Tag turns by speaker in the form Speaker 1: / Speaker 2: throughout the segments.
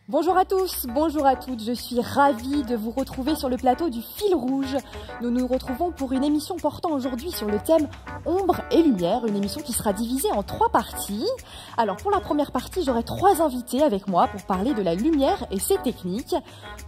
Speaker 1: Bonjour à tous, bonjour à toutes, je suis ravie de vous retrouver sur le plateau du Fil Rouge. Nous nous retrouvons pour une émission portant aujourd'hui sur le thème Ombre et Lumière, une émission qui sera divisée en 3 parties. Alors pour la première partie, j'aurai 3 invités avec moi pour parler de la lumière et ses techniques.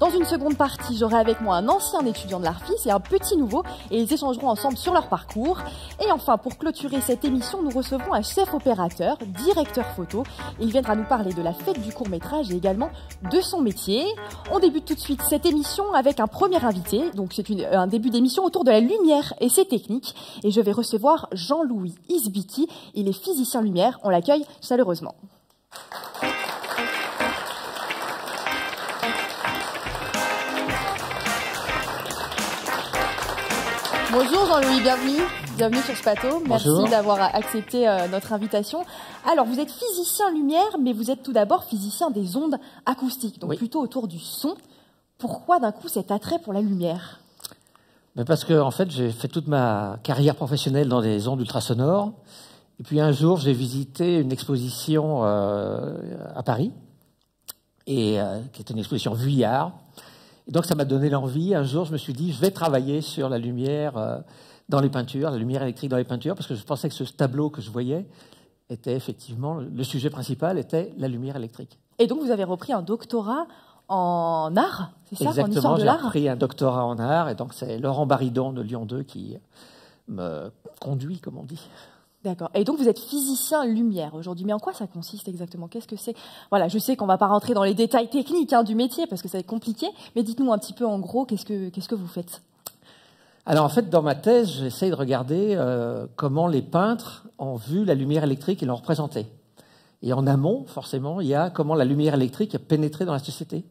Speaker 1: Dans une seconde partie, j'aurai avec moi un ancien étudiant de l'ARFIS et un petit nouveau et ils échangeront ensemble sur leur parcours. Et enfin, pour clôturer cette émission, nous recevrons un chef opérateur, directeur photo. Il viendra nous parler de la fête du court-métrage et également de son métier. On débute tout de suite cette émission avec un premier invité. Donc c'est un début d'émission autour de la lumière et ses techniques. Et je vais recevoir Jean-Louis Isbiki. Il est physicien lumière. On l'accueille chaleureusement. Bonjour Jean-Louis, bienvenue. Bienvenue sur ce plateau. Merci d'avoir accepté notre invitation. Alors, vous êtes physicien lumière, mais vous êtes tout d'abord physicien des ondes acoustiques, donc plutôt autour du son. Pourquoi d'un coup cet attrait pour la lumière?
Speaker 2: Parce que en fait, j'ai fait toute ma carrière professionnelle dans des ondes ultrasonores. Et puis un jour, j'ai visité une exposition à Paris, qui était une exposition Vuillard. Et donc, ça m'a donné l'envie. Un jour, je me suis dit, je vais travailler sur la lumière dans les peintures, la lumière électrique dans les peintures, parce que je pensais que ce tableau que je voyais était effectivement, le sujet principal était la lumière électrique.
Speaker 1: Et donc, vous avez repris un doctorat en art, c'est ça?
Speaker 2: Exactement,
Speaker 1: en histoire de l'art.
Speaker 2: j'ai repris un doctorat en art, et donc c'est Laurent Baridon de Lyon 2 qui me conduit, comme on dit.
Speaker 1: D'accord. Et donc, vous êtes physicien lumière aujourd'hui. Mais en quoi ça consiste exactement? Qu'est-ce que c'est? Voilà, je sais qu'on ne va pas rentrer dans les détails techniques du métier parce que ça va être compliqué, mais dites-nous un petit peu en gros, qu'est-ce que vous faites?
Speaker 2: Alors en fait, dans ma thèse, j'essaye de regarder comment les peintres ont vu la lumière électrique et l'ont représentée. Et en amont, forcément, il y a comment la lumière électrique a pénétré dans la société.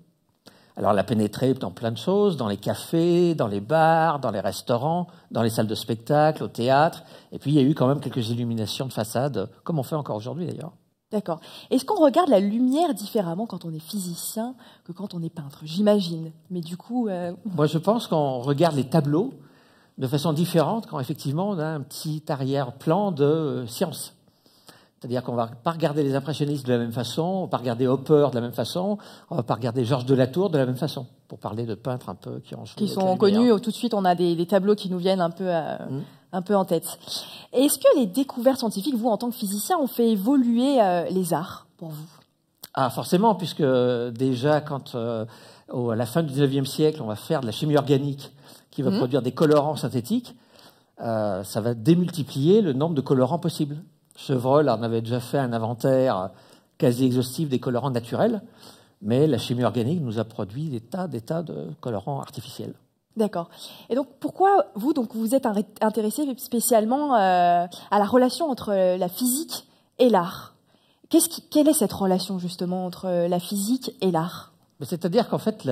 Speaker 2: Alors elle a pénétré dans plein de choses, dans les cafés, dans les bars, dans les restaurants, dans les salles de spectacle, au théâtre. Et puis il y a eu quand même quelques illuminations de façade, comme on fait encore aujourd'hui d'ailleurs.
Speaker 1: D'accord. Est-ce qu'on regarde la lumière différemment quand on est physicien que quand on est peintre? J'imagine. Mais du coup...
Speaker 2: Moi je pense qu'on regarde les tableaux de façon différente quand effectivement on a un petit arrière-plan de science. C'est-à-dire qu'on ne va pas regarder les impressionnistes de la même façon, on ne va pas regarder Hopper de la même façon, on ne va pas regarder Georges Delatour de la même façon, pour parler de peintres un peu qui ont joué.
Speaker 1: Qui sont connus, tout de suite on a des tableaux qui nous viennent un peu en tête. Est-ce que les découvertes scientifiques, vous en tant que physicien, ont fait évoluer les arts pour vous?
Speaker 2: Ah forcément, puisque déjà quand à la fin du 19e siècle on va faire de la chimie organique qui va produire des colorants synthétiques, ça va démultiplier le nombre de colorants possibles. Chevreul en avait déjà fait un inventaire quasi exhaustif des colorants naturels, mais la chimie organique nous a produit des tas de colorants artificiels.
Speaker 1: D'accord. Et donc, pourquoi vous êtes intéressé spécialement à la relation entre la physique et l'art? Quelle est cette relation, justement, entre la physique et l'art?
Speaker 2: C'est-à-dire qu'en fait,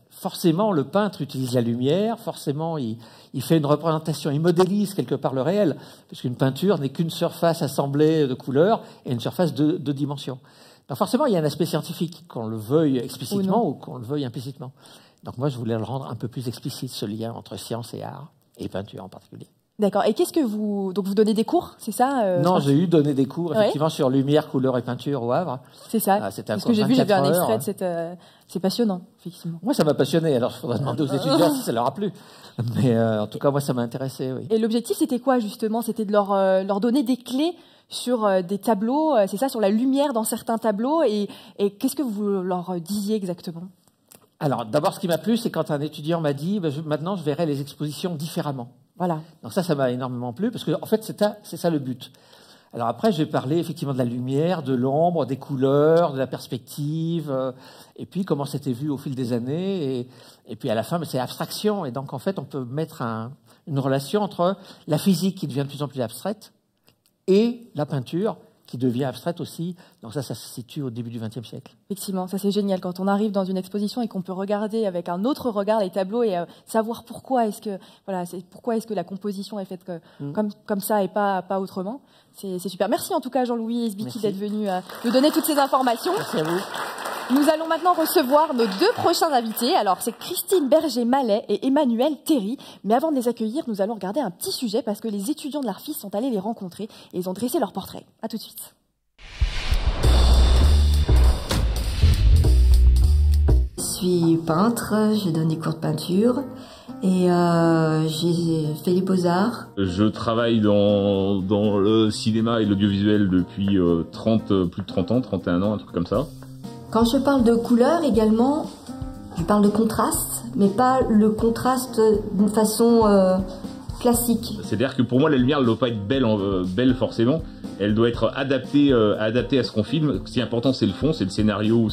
Speaker 2: forcément, le peintre utilise la lumière, forcément, il fait une représentation, il modélise quelque part le réel, puisqu'une peinture n'est qu'une surface assemblée de couleurs et une surface de 2 dimensions. Donc forcément, il y a un aspect scientifique, qu'on le veuille explicitement ou qu'on le veuille implicitement. Donc moi, je voulais le rendre un peu plus explicite, ce lien entre science et art, et peinture en particulier.
Speaker 1: D'accord. Et qu'est-ce que vous donnez des cours, c'est ça?
Speaker 2: Non, j'ai donné des cours effectivement sur lumière, couleur et peinture au Havre.
Speaker 1: C'est ça.
Speaker 2: C'était un
Speaker 1: Parce
Speaker 2: cours
Speaker 1: que j'ai vu, j'ai vu un extrait de
Speaker 2: cette.
Speaker 1: C'est passionnant, effectivement.
Speaker 2: Moi, ça m'a passionné. Alors, il faudra demander aux étudiants si ça leur a plu. Mais en tout cas, moi, ça m'a intéressé. Oui.
Speaker 1: Et l'objectif, c'était quoi justement? C'était de leur donner des clés sur des tableaux, c'est ça, sur la lumière dans certains tableaux. Et qu'est-ce que vous leur disiez exactement?
Speaker 2: Alors, d'abord, ce qui m'a plu, c'est quand un étudiant m'a dit maintenant, je verrai les expositions différemment.
Speaker 1: Voilà.
Speaker 2: Donc ça m'a énormément plu, parce que en fait, c'est ça le but. Alors après, j'ai parlé effectivement de la lumière, de l'ombre, des couleurs, de la perspective, et puis comment c'était vu au fil des années. Et puis à la fin, c'est abstraction. Et donc en fait, on peut mettre une relation entre la physique qui devient de plus en plus abstraite et la peinture qui devient abstraite aussi. Donc ça se situe au début du XXe siècle.
Speaker 1: Effectivement, ça c'est génial quand on arrive dans une exposition et qu'on peut regarder avec un autre regard les tableaux et savoir pourquoi est-ce que la composition est faite comme ça et pas autrement. C'est super. Merci en tout cas Jean-Louis Isbiki d'être venu nous donner toutes ces informations.
Speaker 2: Merci à vous.
Speaker 1: Nous allons maintenant recevoir nos deux prochains invités. Alors, c'est Christine Berger-Mallet et Emmanuel Théry. Mais avant de les accueillir, nous allons regarder un petit sujet parce que les étudiants de l'ARFIS sont allés les rencontrer et ils ont dressé leur portrait. À tout de suite.
Speaker 3: Je suis peintre, je donne des cours de peinture et j'ai fait les beaux-arts.
Speaker 4: Je travaille dans le cinéma et l'audiovisuel depuis plus de 30 ans, 31 ans, un truc comme ça.
Speaker 3: Quand je parle de couleur également, je parle de contraste, mais pas le contraste d'une façon classique. C'est-à-dire
Speaker 4: que pour moi, la lumière ne doit pas être belle forcément. Elle doit être adaptée à ce qu'on filme. Ce qui est important, c'est le fond, c'est le scénario,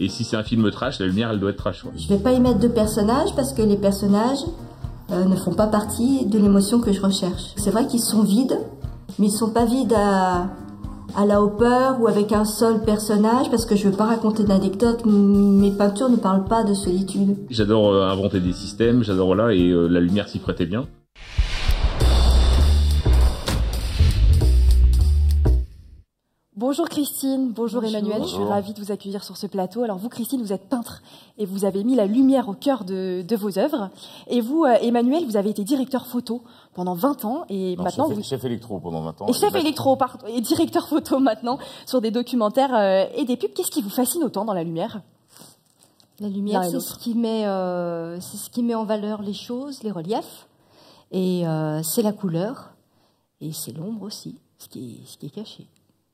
Speaker 4: et si c'est un film trash, la lumière, elle doit être trash, quoi.
Speaker 3: Je vais pas y mettre de personnages parce que les personnages ne font pas partie de l'émotion que je recherche. C'est vrai qu'ils sont vides, mais ils sont pas vides à la Hopper ou avec un seul personnage parce que je veux pas raconter d'anecdotes. Mes peintures ne parlent pas de solitude.
Speaker 4: J'adore inventer des systèmes, j'adore et la lumière s'y prêtait bien.
Speaker 1: Bonjour Christine, bonjour Emmanuel, je suis ravie de vous accueillir sur ce plateau. Alors vous Christine, vous êtes peintre et vous avez mis la lumière au cœur de vos œuvres. Et vous Emmanuel, vous avez été directeur photo pendant 20 ans et maintenant...
Speaker 5: Chef électro pendant 20 ans.
Speaker 1: Et chef électro, pardon, et directeur photo maintenant sur des documentaires et des pubs. Qu'est-ce qui vous fascine autant dans la lumière ?
Speaker 3: La lumière, c'est ce qui met en valeur les choses, les reliefs. Et c'est la couleur et c'est l'ombre aussi, ce qui est caché.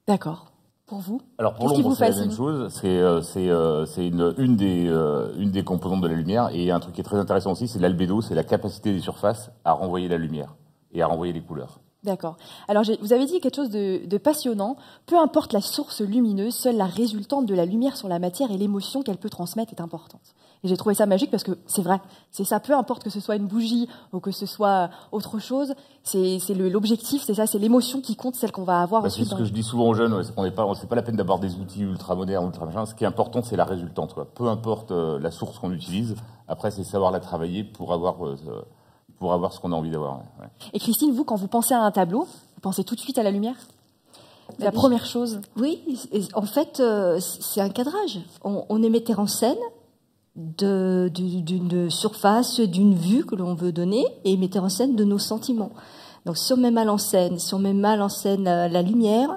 Speaker 1: D'accord. Pour vous ?
Speaker 5: Alors pour l'ombre, c'est la même chose. C'est une des composantes de la lumière. Et un truc qui est très intéressant aussi, c'est l'albédo, c'est la capacité des surfaces à renvoyer la lumière et à renvoyer les couleurs.
Speaker 1: D'accord. Alors, vous avez dit quelque chose de passionnant. Peu importe la source lumineuse, seule la résultante de la lumière sur la matière et l'émotion qu'elle peut transmettre est importante. Et j'ai trouvé ça magique parce que c'est vrai, c'est ça. Peu importe que ce soit une bougie ou que ce soit autre chose, c'est l'objectif, c'est ça, c'est l'émotion qui compte, celle qu'on va avoir ensuite.
Speaker 5: C'est ce que je dis souvent aux jeunes, c'est pas la peine d'avoir des outils ultra modernes, ultra machin. Ce qui est important, c'est la résultante, quoi. Peu importe la source qu'on utilise. Après, c'est savoir la travailler pour avoir ce qu'on a envie d'avoir. Ouais.
Speaker 1: Et Christine, vous, quand vous pensez à un tableau, vous pensez tout de suite à la lumière ? La première chose.
Speaker 3: Oui, en fait, c'est un cadrage. On est metteur en scène d'une surface, d'une vue que l'on veut donner, et metteur en scène de nos sentiments. Donc, si on met mal en scène, la lumière,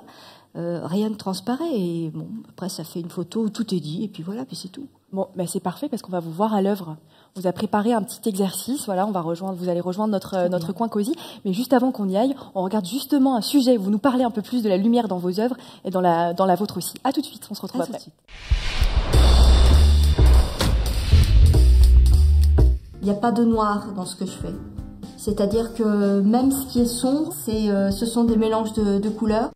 Speaker 3: rien ne transparaît. Et bon, après, ça fait une photo où tout est dit, et puis voilà, puis c'est tout.
Speaker 1: Bon, ben c'est parfait parce qu'on va vous voir à l'œuvre. On vous a préparé un petit exercice, voilà, vous allez rejoindre notre coin cosy. Mais juste avant qu'on y aille, on regarde justement un sujet où vous nous parlez un peu plus de la lumière dans vos œuvres et dans la vôtre aussi. À tout de suite, on se retrouve après.
Speaker 3: Il n'y a pas de noir dans ce que je fais. C'est-à-dire que même ce qui est sombre, ce sont des mélanges de couleurs.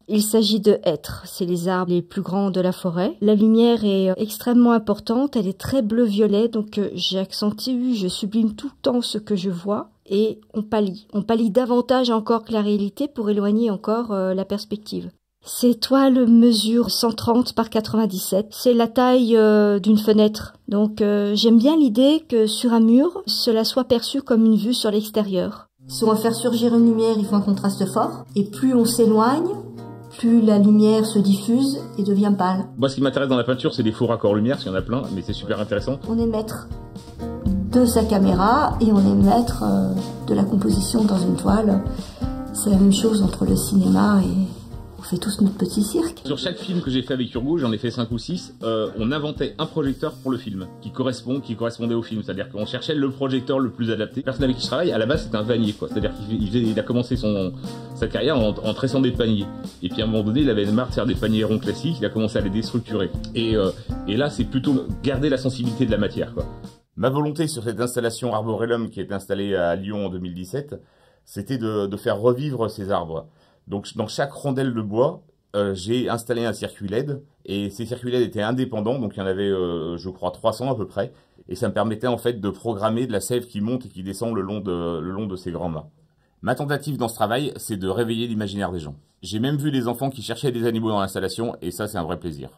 Speaker 3: Il s'agit de hêtres, c'est les arbres les plus grands de la forêt. La lumière est extrêmement importante, elle est très bleu-violet, donc j'accentue, je sublime tout le temps ce que je vois et on pâlit. On pâlit davantage encore que la réalité pour éloigner encore la perspective. Ces toiles mesurent 130 par 97, c'est la taille d'une fenêtre. Donc j'aime bien l'idée que sur un mur, cela soit perçu comme une vue sur l'extérieur. Si on veut faire surgir une lumière, il faut un contraste fort, et plus on s'éloigne, plus la lumière se diffuse et devient pâle.
Speaker 4: Moi, ce qui m'intéresse dans la peinture, c'est les faux raccords lumière, s'il y en a plein, mais c'est super intéressant.
Speaker 3: On est maître de sa caméra et on est maître de la composition dans une toile. C'est la même chose entre le cinéma et... On fait tous notre petit cirque.
Speaker 4: Sur chaque film que j'ai fait avec Urgo, j'en ai fait 5 ou 6, on inventait un projecteur pour le film, qui correspondait au film. C'est-à-dire qu'on cherchait le projecteur le plus adapté. La personne avec qui je travaille, à la base, c'était un vannier, quoi. C'est-à-dire qu'il a commencé sa carrière en tressant des paniers. Et puis à un moment donné, il avait marre de faire des paniers ronds classiques, il a commencé à les déstructurer. Et là, c'est plutôt garder la sensibilité de la matière, quoi. Ma volonté sur cette installation Arborellum qui est installée à Lyon en 2017, c'était de faire revivre ces arbres. Donc dans chaque rondelle de bois, j'ai installé un circuit LED et ces circuits LED étaient indépendants, donc il y en avait je crois 300 à peu près, et ça me permettait en fait de programmer de la sève qui monte et qui descend le long de ces grands mâts. Ma tentative dans ce travail, c'est de réveiller l'imaginaire des gens. J'ai même vu des enfants qui cherchaient des animaux dans l'installation et ça c'est un vrai plaisir.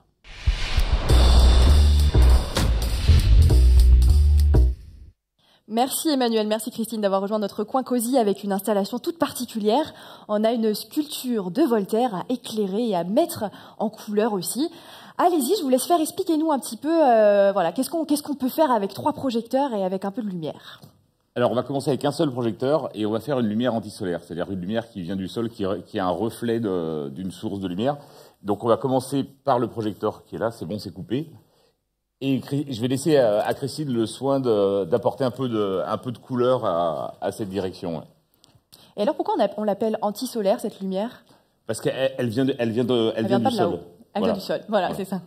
Speaker 1: Merci Emmanuel, merci Christine d'avoir rejoint notre coin cosy avec une installation toute particulière. On a une sculpture de Voltaire à éclairer et à mettre en couleur aussi. Allez-y, je vous laisse faire, expliquez-nous un petit peu, voilà, qu'est-ce qu'on peut faire avec 3 projecteurs et avec un peu de lumière.
Speaker 5: Alors, on va commencer avec un seul projecteur et on va faire une lumière antisolaire, c'est-à-dire une lumière qui vient du sol, qui a un reflet d'une source de lumière. Donc, on va commencer par le projecteur qui est là, c'est bon, c'est coupé. Et je vais laisser à Christine le soin d'apporter un peu de couleur à cette direction. Ouais.
Speaker 1: Et alors, pourquoi on l'appelle antisolaire, cette lumière?
Speaker 5: Parce qu'elle vient du sol.
Speaker 1: Elle vient du sol, voilà. C'est ça.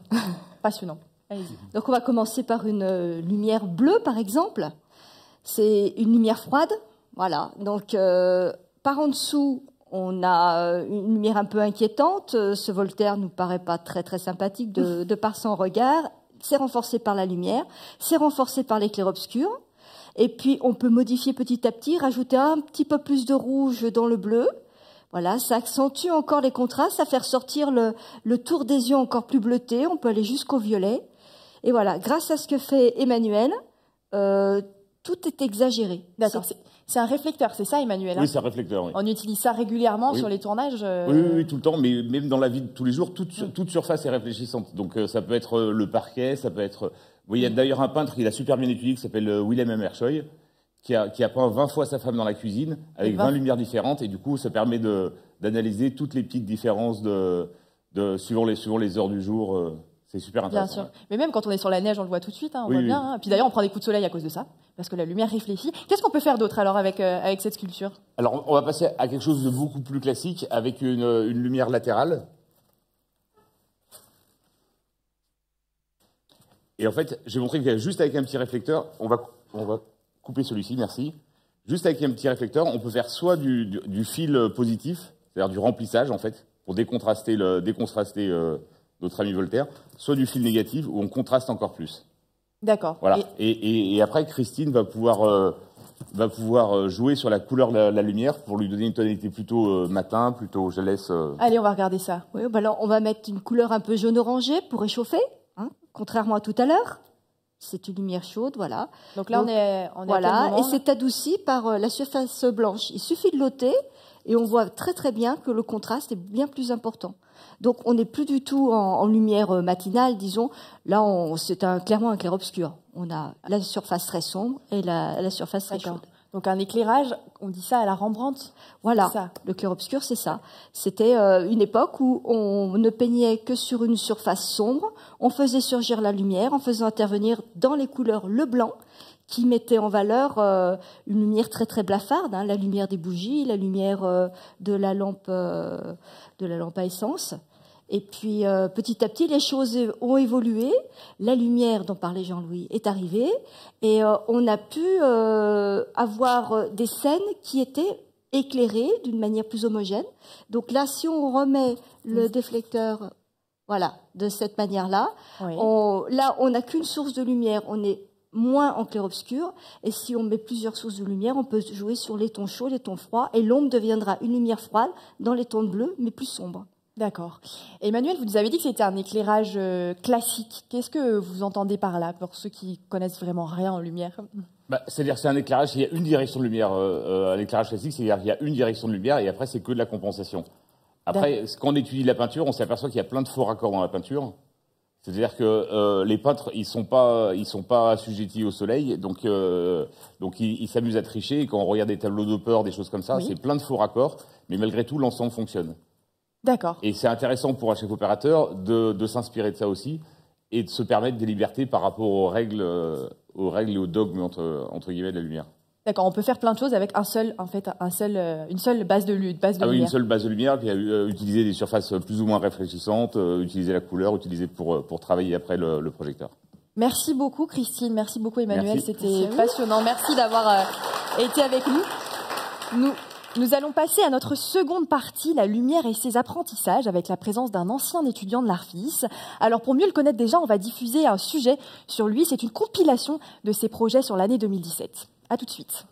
Speaker 1: Passionnant.
Speaker 3: Allez-y. Donc, on va commencer par une lumière bleue, par exemple. C'est une lumière froide, voilà. Donc, par en dessous, on a une lumière un peu inquiétante. Ce Voltaire nous paraît pas très très sympathique de par son regard. C'est renforcé par la lumière, c'est renforcé par les clairs-obscurs. Et puis, on peut modifier petit à petit, rajouter un petit peu plus de rouge dans le bleu. Voilà, ça accentue encore les contrastes, ça fait ressortir le tour des yeux encore plus bleuté. On peut aller jusqu'au violet. Et voilà, grâce à ce que fait Emmanuel, tout est exagéré.
Speaker 1: D'accord. C'est un réflecteur, c'est ça, Emmanuel?
Speaker 5: Oui, c'est un réflecteur, oui.
Speaker 1: On utilise ça régulièrement sur les tournages
Speaker 5: oui, tout le temps, mais même dans la vie de tous les jours, toute surface est réfléchissante. Donc, ça peut être le parquet, ça peut être... Oui, il y a d'ailleurs un peintre qui l'a super bien étudié, qui s'appelle Willem Hammershøi, qui a peint 20 fois sa femme dans la cuisine, avec 20 lumières différentes, et du coup, ça permet d'analyser toutes les petites différences suivant les heures du jour. C'est super intéressant.
Speaker 1: Bien sûr. Mais même quand on est sur la neige, on le voit tout de suite, on voit bien. Hein. Puis d'ailleurs, on prend des coups de soleil à cause de ça, parce que la lumière réfléchit. Qu'est-ce qu'on peut faire d'autre alors avec cette sculpture?
Speaker 5: Alors, on va passer à quelque chose de beaucoup plus classique, avec une lumière latérale. Et en fait, je vais montrer que juste avec un petit réflecteur, on va couper celui-ci, merci. Juste avec un petit réflecteur, on peut faire soit du fil positif, c'est-à-dire du remplissage en fait, pour décontraster notre ami Voltaire, soit du fil négatif où on contraste encore plus.
Speaker 1: D'accord.
Speaker 5: Voilà. Et après, Christine va pouvoir jouer sur la couleur de la lumière pour lui donner une tonalité plutôt matin, plutôt je laisse.
Speaker 1: Allez, on va regarder ça.
Speaker 3: Oui, bah alors on va mettre une couleur un peu jaune-orangé pour réchauffer, hein, contrairement à tout à l'heure. C'est une lumière chaude, voilà.
Speaker 1: Donc là, on est
Speaker 3: voilà, et c'est adouci par la surface blanche. Il suffit de l'ôter et on voit très très bien que le contraste est bien plus important. Donc on n'est plus du tout en lumière matinale, disons. Là, c'est clairement un clair-obscur. On a la surface très sombre et la surface très chaude.
Speaker 1: Donc un éclairage, on dit ça à la Rembrandt.
Speaker 3: Voilà, le clair-obscur, c'est ça. C'était une époque où on ne peignait que sur une surface sombre. On faisait surgir la lumière en faisant intervenir dans les couleurs le blanc, qui mettait en valeur une lumière très très blafarde, hein, la lumière des bougies, la lumière de la lampe à essence. Et puis petit à petit, les choses ont évolué. La lumière dont parlait Jean-Louis est arrivée et on a pu avoir des scènes qui étaient éclairées d'une manière plus homogène. Donc là, si on remet le déflecteur, voilà, de cette manière-là, on n'a qu'une source de lumière. On est moins en clair-obscur, et si on met plusieurs sources de lumière, on peut jouer sur les tons chauds, les tons froids, et l'ombre deviendra une lumière froide dans les tons bleus, mais plus sombres.
Speaker 1: D'accord. Emmanuel, vous nous avez dit que c'était un éclairage classique. Qu'est-ce que vous entendez par là, pour ceux qui connaissent vraiment rien en lumière?
Speaker 5: C'est-à-dire que c'est un éclairage, il y a une direction de lumière. L'éclairage classique, c'est-à-dire qu'il y a une direction de lumière, et après, c'est que de la compensation. Après, quand on étudie la peinture, on s'aperçoit qu'il y a plein de faux raccords dans la peinture. C'est-à-dire que les peintres, ils sont pas assujettis au soleil, donc ils s'amusent à tricher. Et quand on regarde des tableaux de peur, des choses comme ça, c'est plein de faux raccords, mais malgré tout, l'ensemble fonctionne.
Speaker 1: D'accord.
Speaker 5: Et c'est intéressant pour un chef opérateur de s'inspirer de ça aussi et de se permettre des libertés par rapport aux règles et aux dogmes entre guillemets de la lumière.
Speaker 1: D'accord, on peut faire plein de choses avec une seule base de lumière.
Speaker 5: Oui, une seule base de lumière, puis utiliser des surfaces plus ou moins réfléchissantes, utiliser la couleur, utiliser pour travailler après le projecteur.
Speaker 1: Merci beaucoup Christine, merci beaucoup Emmanuel, c'était passionnant. Merci d'avoir été avec nous. Nous allons passer à notre seconde partie, la lumière et ses apprentissages, avec la présence d'un ancien étudiant de l'Arfis. Alors pour mieux le connaître déjà, on va diffuser un sujet sur lui. C'est une compilation de ses projets sur l'année 2017. À tout de suite.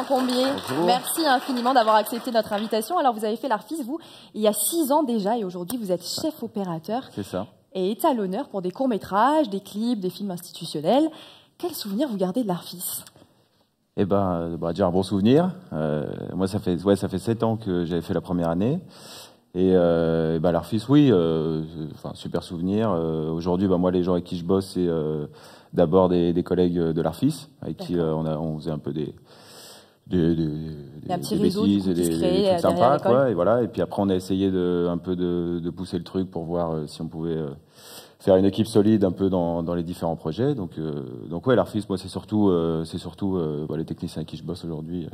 Speaker 1: Combier.
Speaker 5: Bonjour.
Speaker 1: Merci infiniment d'avoir accepté notre invitation. Alors, vous avez fait l'Arfis, vous, il y a 6 ans déjà, et aujourd'hui, vous êtes chef opérateur
Speaker 5: C'est ça.
Speaker 1: et étalonneur pour des courts-métrages, des clips, des films institutionnels. Quel souvenir vous gardez de l'Arfis?
Speaker 6: Eh ben, déjà un bon souvenir. Moi, ça fait 7 ans que j'avais fait la première année. Et l'Arfis, oui, super souvenir. Aujourd'hui, moi, les gens avec qui je bosse, c'est d'abord des collègues de l'Arfis, avec qui on faisait un peu des
Speaker 1: un petit
Speaker 6: des
Speaker 1: réseau,
Speaker 6: bêtises
Speaker 1: du coup,
Speaker 6: et
Speaker 1: qui se
Speaker 6: des
Speaker 1: crée
Speaker 6: trucs
Speaker 1: derrière
Speaker 6: sympas,
Speaker 1: l'école.
Speaker 6: quoi. Et voilà. Et puis après, on a essayé de pousser le truc pour voir si on pouvait faire une équipe solide un peu dans les différents projets. Donc ouais, l'Arfis, moi, c'est surtout les techniciens avec qui je bosse aujourd'hui.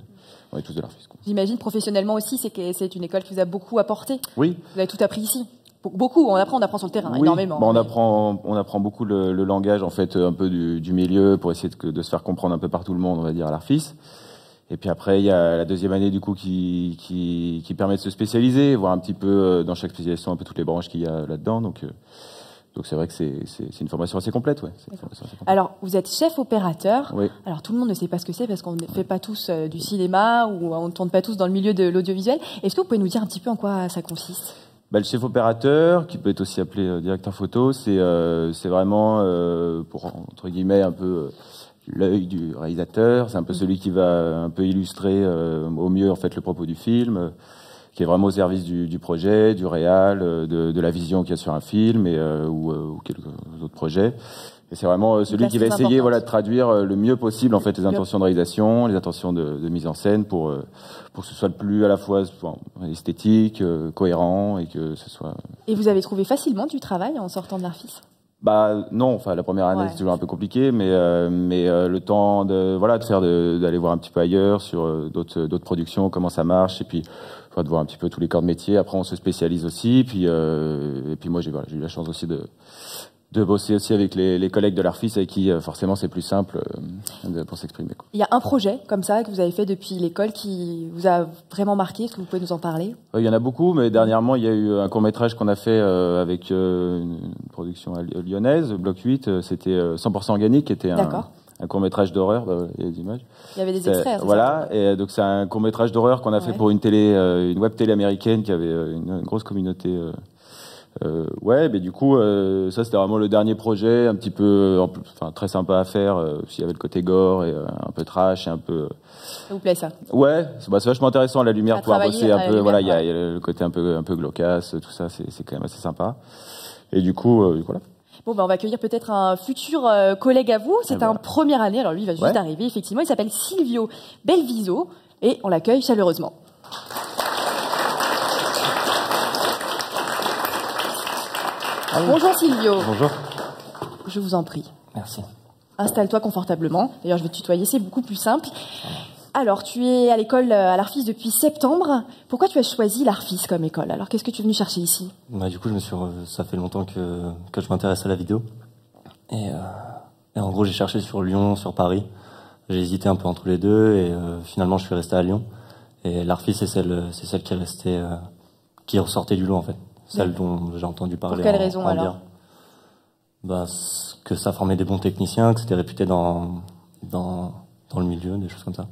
Speaker 6: On est tous de l'Arfis, quoi.
Speaker 1: J'imagine professionnellement aussi, c'est une école qui vous a beaucoup apporté.
Speaker 6: Oui.
Speaker 1: Vous avez tout appris ici. Beaucoup, on apprend sur le terrain,
Speaker 6: Oui,
Speaker 1: énormément.
Speaker 6: on apprend beaucoup le langage, en fait, un peu du milieu pour essayer de se faire comprendre un peu par tout le monde, on va dire, à l'Arfis. Et puis après, il y a la deuxième année, du coup, qui permet de se spécialiser, voir un petit peu dans chaque spécialisation un peu toutes les branches qu'il y a là-dedans. Donc c'est vrai que c'est une formation assez complète, ouais. C'est une formation assez complète.
Speaker 1: Alors, vous êtes chef opérateur.
Speaker 6: Oui.
Speaker 1: Alors, tout le monde ne sait pas ce que c'est parce qu'on ne fait pas tous du cinéma ou on ne tourne pas tous dans le milieu de l'audiovisuel. Est-ce que vous pouvez nous dire un petit peu en quoi ça consiste?
Speaker 6: Le chef opérateur, qui peut être aussi appelé directeur photo, c'est vraiment pour, entre guillemets, un peu l'œil du réalisateur. C'est un peu celui qui va un peu illustrer au mieux, en fait, le propos du film, qui est vraiment au service du projet, du réal, de la vision qu'il y a sur un film ou quelques autres projets. Et c'est vraiment celui qui va essayer, de traduire le mieux possible, en fait, les intentions de réalisation, les intentions de mise en scène pour que ce soit le plus à la fois esthétique, cohérent et que ce soit.
Speaker 1: Et vous avez trouvé facilement du travail en sortant de l'Arfis?
Speaker 6: Non, la première année c'est toujours un peu compliqué, mais le temps d'aller voir un petit peu ailleurs sur d'autres productions, comment ça marche, et puis de voir un petit peu tous les corps de métier. Après, on se spécialise aussi, et puis moi j'ai eu la chance aussi de bosser aussi avec les collègues de l'Arfis, avec qui forcément c'est plus simple pour s'exprimer, quoi.
Speaker 1: Il y a un projet comme ça que vous avez fait depuis l'école qui vous a vraiment marqué. Est-ce que vous pouvez nous en parler?
Speaker 6: Il y en a beaucoup, mais dernièrement il y a eu un court-métrage qu'on a fait avec une production lyonnaise, Bloc 8. C'était 100% organique, qui était un court-métrage d'horreur. Il y a des images.
Speaker 1: Il y avait des extraits.
Speaker 6: Voilà, et donc c'est un court-métrage d'horreur qu'on a fait pour une web télé américaine qui avait une grosse communauté. Du coup, ça c'était vraiment le dernier projet, un petit peu, très sympa à faire. S'il y avait le côté gore et un peu trash, et un peu.
Speaker 1: Ça vous plaît ça?
Speaker 6: Ouais, c'est vachement intéressant, la lumière, pouvoir bosser un peu.
Speaker 1: Lumière,
Speaker 6: il y a le côté un peu glaucasse, tout ça, c'est quand même assez sympa. Et du coup, voilà.
Speaker 1: Bon, on va accueillir peut-être un futur collègue à vous. C'est un première année. Alors lui, il va juste d'arriver. Effectivement, il s'appelle Silvio Belviso et on l'accueille chaleureusement. Bonjour Silvio.
Speaker 7: Bonjour.
Speaker 1: Je vous en prie.
Speaker 7: Merci.
Speaker 1: Installe-toi confortablement. D'ailleurs, je vais te tutoyer, c'est beaucoup plus simple. Alors, tu es à l'école à l'Arfis depuis septembre. Pourquoi tu as choisi l'Arfis comme école? Alors, qu'est-ce que tu es venu chercher ici?
Speaker 7: Du coup, ça fait longtemps que je m'intéresse à la vidéo. Et en gros, j'ai cherché sur Lyon, sur Paris. J'ai hésité un peu entre les deux et finalement, je suis resté à Lyon. Et l'Arfis, c'est celle qui est restée, qui ressortait du lot en fait. Celle dont j'ai entendu parler.
Speaker 1: Pour quelle raison alors?
Speaker 7: Que ça formait des bons techniciens, que c'était réputé dans le milieu, des choses comme ça.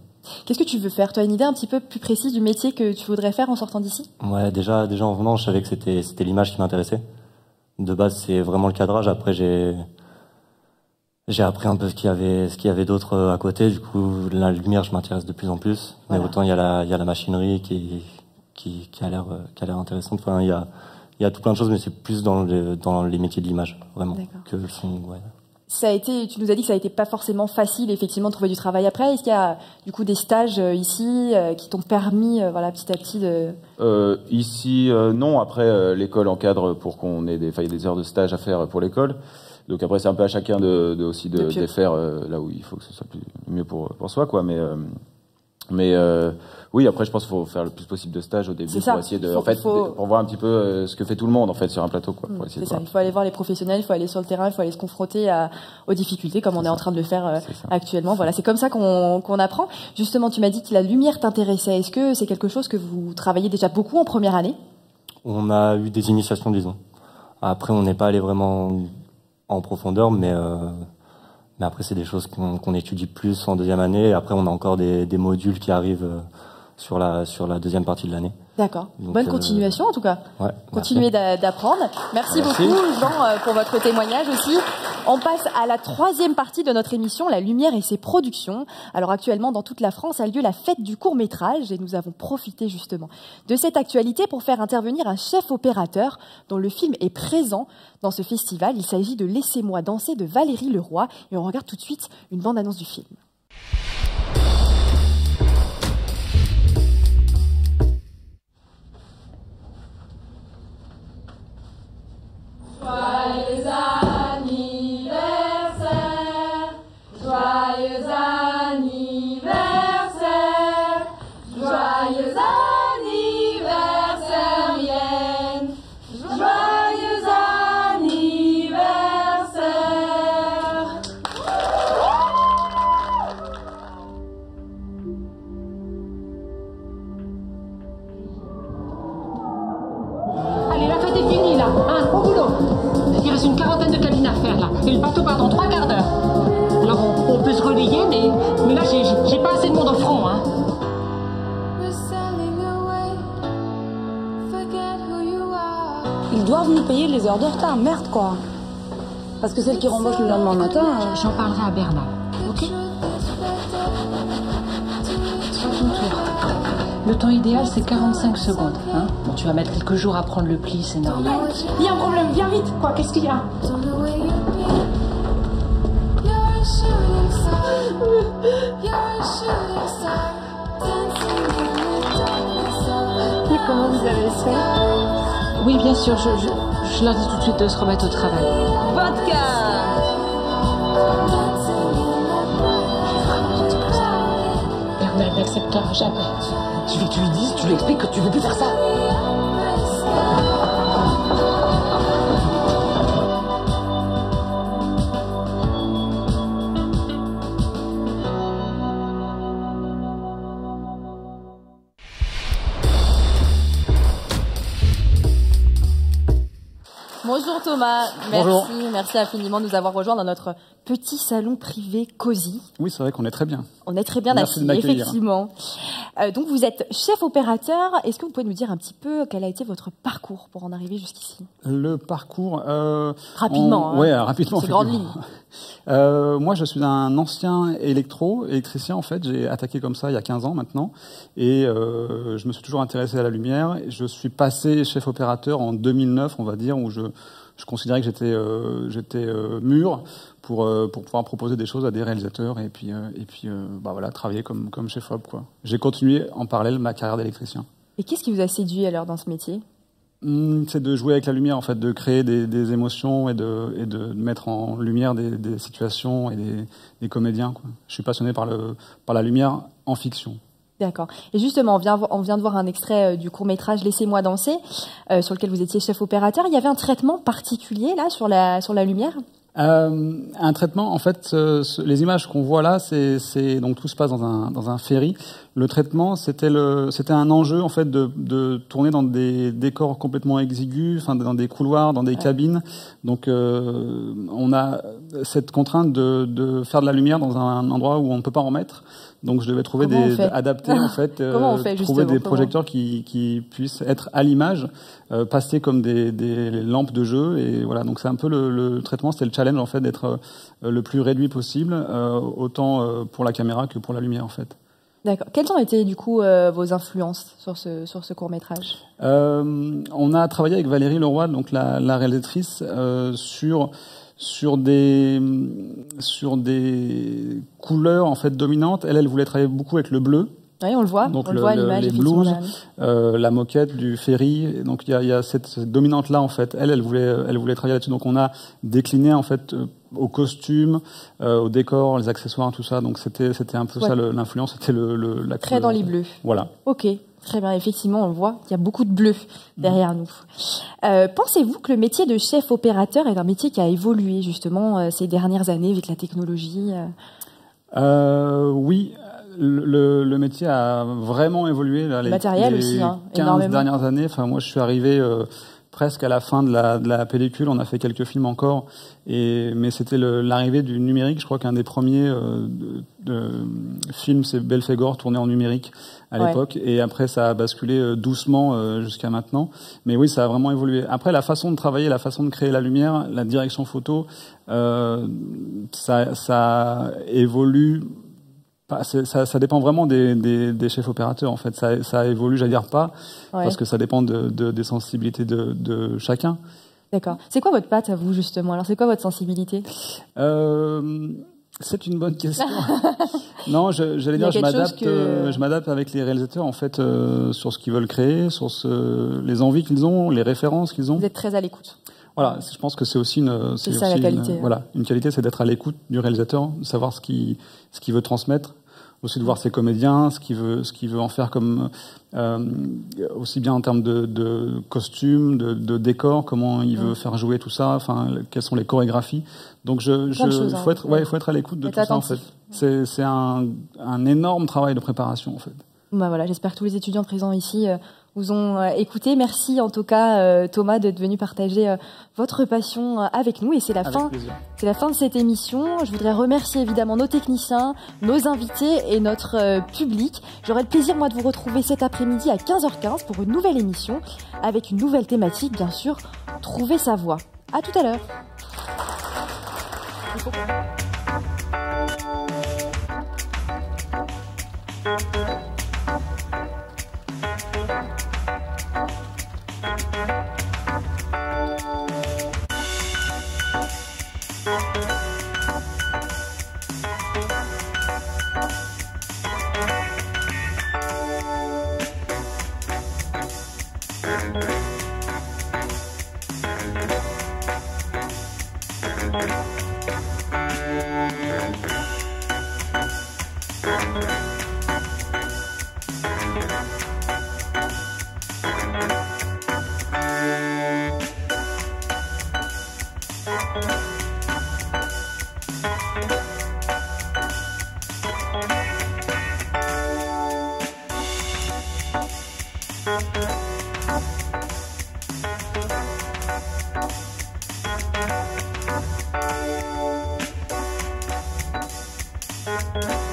Speaker 1: Qu'est-ce que tu veux faire? Tu as une idée un petit peu plus précise du métier que tu voudrais faire en sortant d'ici?
Speaker 7: Ouais, déjà en venant, je savais que c'était l'image qui m'intéressait. De base, c'est vraiment le cadrage. Après, j'ai appris un peu ce qu'il y avait d'autre à côté. Du coup, la lumière, je m'intéresse de plus en plus. Mais autant il y a la machinerie qui a l'air intéressante. Enfin, il y a tout plein de choses, mais c'est plus dans les métiers de l'image, vraiment, que le son. Ouais.
Speaker 1: Tu nous as dit que ça a été pas forcément facile, effectivement, de trouver du travail après. Est-ce qu'il y a, du coup, des stages ici qui t'ont permis, petit à petit de...
Speaker 6: Ici, non. Après, l'école encadre pour qu'on ait des heures de stage à faire pour l'école. Donc après, c'est un peu à chacun de les faire là où il faut que ce soit mieux pour soi, quoi. Mais oui, après, je pense qu'il faut faire le plus possible de stages au début pour essayer pour voir un petit peu ce que fait tout le monde en fait sur un plateau, quoi.
Speaker 1: C'est ça. Il faut aller voir les professionnels, il faut aller sur le terrain, il faut aller se confronter aux difficultés comme on est en train de le faire actuellement. Voilà, c'est comme ça qu'on apprend. Justement, tu m'as dit que la lumière t'intéressait. Est-ce que c'est quelque chose que vous travaillez déjà beaucoup en première année?
Speaker 7: On a eu des initiations, disons. Après, on n'est pas allé vraiment en profondeur, mais Mais après, c'est des choses qu'on étudie plus en deuxième année. Et après, on a encore des modules qui arrivent sur la deuxième partie de l'année.
Speaker 1: D'accord.
Speaker 7: Donc,
Speaker 1: Bonne continuation en tout cas.
Speaker 7: Ouais,
Speaker 1: Continuez d'apprendre. Merci beaucoup Jean pour votre témoignage aussi. On passe à la troisième partie de notre émission, la lumière et ses productions. Alors actuellement dans toute la France a lieu la fête du court-métrage et nous avons profité justement de cette actualité pour faire intervenir un chef opérateur dont le film est présent dans ce festival. Il s'agit de Laissez-moi danser de Valérie Leroy et on regarde tout de suite une bande-annonce du film.
Speaker 8: Joyeux anniversaire, joyeux anniversaire, joyeux anniversaire, Yen, joyeux anniversaire.
Speaker 9: Allez, la fête est finie là, hein, au boulot. Il reste une quarantaine de cabines à faire là, et le bateau part dans 3 quarts d'heure. Alors on peut se relayer, mais là j'ai pas assez de monde au front, hein.
Speaker 10: Ils doivent nous payer les heures de retard, merde quoi. Parce que celle qui rembauche le lendemain matin...
Speaker 9: J'en parlerai à Bernard, ok? À ton tour. Le temps idéal c'est 45 secondes, hein. Bon, tu vas mettre quelques jours à prendre le pli, c'est normal.
Speaker 10: Il y a un problème, viens vite quoi, qu'est-ce qu'il y a?
Speaker 1: Et comment vous avez fait?
Speaker 9: Oui, bien sûr, je leur dis tout de suite de se remettre au travail.
Speaker 10: Vodka.
Speaker 9: Bernard n'acceptera jamais. Tu veux que tu lui dises, tu lui expliques que tu veux plus faire ça.
Speaker 1: Bonjour Thomas,
Speaker 11: Bonjour.
Speaker 1: merci infiniment de nous avoir rejoints dans notre petit salon privé cosy.
Speaker 11: Oui, c'est vrai qu'on est très bien.
Speaker 1: On est très bien
Speaker 11: Merci
Speaker 1: assis,
Speaker 11: de m'accueillir.
Speaker 1: effectivement. Donc vous êtes chef opérateur. Est-ce que vous pouvez nous dire un petit peu quel a été votre parcours pour en arriver jusqu'ici?
Speaker 11: Le parcours...
Speaker 1: Rapidement.
Speaker 11: Ouais, rapidement.
Speaker 1: C'est grande ligne.
Speaker 11: Moi, je suis un ancien électricien en fait. J'ai attaqué comme ça il y a 15 ans maintenant. Et je me suis toujours intéressé à la lumière. Je suis passé chef opérateur en 2009, on va dire, où je considérais que j'étais mûr pour pouvoir proposer des choses à des réalisateurs et puis voilà, travailler comme chef op quoi. J'ai continué en parallèle ma carrière d'électricien.
Speaker 1: Et qu'est-ce qui vous a séduit alors dans ce métier?
Speaker 11: C'est de jouer avec la lumière en fait, de créer des émotions et de mettre en lumière des situations et des comédiens quoi. Je suis passionné par la lumière en fiction.
Speaker 1: D'accord. Et justement, on vient de voir un extrait du court-métrage Laissez-moi danser, sur lequel vous étiez chef opérateur. Il y avait un traitement particulier là sur la lumière?
Speaker 11: Un traitement, en fait, les images qu'on voit là, c'est donc tout se passe dans un ferry. Le traitement, c'était un enjeu en fait de tourner dans des décors complètement exigus, enfin dans des couloirs, dans des cabines. Donc on a cette contrainte de faire de la lumière dans un endroit où on ne peut pas en mettre. Donc je devais trouver adapter en fait, trouver des projecteurs qui puissent être à l'image, passer comme des lampes de jeu et voilà. Donc c'est un peu le traitement, c'était le challenge en fait d'être le plus réduit possible, autant pour la caméra que pour la lumière en fait.
Speaker 1: D'accord. Quelles ont été du coup vos influences sur ce court-métrage?
Speaker 11: On a travaillé avec Valérie Leroy, donc la réalisatrice, sur des couleurs en fait dominantes. Elle voulait travailler beaucoup avec le bleu.
Speaker 1: Oui, on le voit.
Speaker 11: Donc
Speaker 1: on le voit à l'image.
Speaker 11: Les blues, la moquette du ferry. Donc il y a cette dominante là en fait. Elle voulait travailler là-dessus. Donc on a décliné en fait au costume, au décor, les accessoires, tout ça. Donc c'était un peu ça l'influence. C'était la
Speaker 1: très dans les bleus.
Speaker 11: Voilà.
Speaker 1: Ok. Très bien, effectivement, on le voit, il y a beaucoup de bleu derrière nous. Pensez-vous que le métier de chef opérateur est un métier qui a évolué justement ces dernières années avec la technologie?
Speaker 11: Oui, le métier a vraiment évolué là, les
Speaker 1: matériel aussi,
Speaker 11: 15 dernières années. Enfin, moi, je suis arrivé presque à la fin de la pellicule. On a fait quelques films encore, mais c'était l'arrivée du numérique. Je crois qu'un des premiers films, c'est Belphégor, tourné en numérique à l'époque, et après ça a basculé doucement jusqu'à maintenant. Mais oui, ça a vraiment évolué. Après, la façon de travailler, la façon de créer la lumière, la direction photo, ça évolue. Ça dépend vraiment des chefs opérateurs, en fait. Ça évolue, j'allais dire pas, parce que ça dépend des sensibilités de chacun.
Speaker 1: D'accord. C'est quoi votre patte à vous, justement? Alors, c'est quoi votre sensibilité?
Speaker 11: C'est une bonne question. Non, j'allais dire, je m'adapte avec les réalisateurs, en fait, sur ce qu'ils veulent créer, sur les envies qu'ils ont, les références qu'ils ont.
Speaker 1: Vous êtes très à l'écoute.
Speaker 11: Voilà, je pense que c'est aussi
Speaker 1: c'est ça la qualité.
Speaker 11: Voilà, une qualité, c'est d'être à l'écoute du réalisateur, de savoir ce qu'il veut transmettre, aussi de voir ses comédiens, ce qu'il veut en faire comme aussi bien en termes de costumes, de décors, comment il veut faire jouer tout ça, enfin quelles sont les chorégraphies. Donc faut être à l'écoute de tout ça, en fait. C'est un énorme travail de préparation, en fait.
Speaker 1: Bah voilà, j'espère que tous les étudiants présents ici vous ont écouté. Merci en tout cas Thomas d'être venu partager votre passion avec nous, et c'est la fin de cette émission. Je voudrais remercier évidemment nos techniciens, nos invités et notre public. J'aurai le plaisir moi de vous retrouver cet après-midi à 15h15 pour une nouvelle émission avec une nouvelle thématique, bien sûr, trouver sa voie. À tout à l'heure.
Speaker 8: Thank you.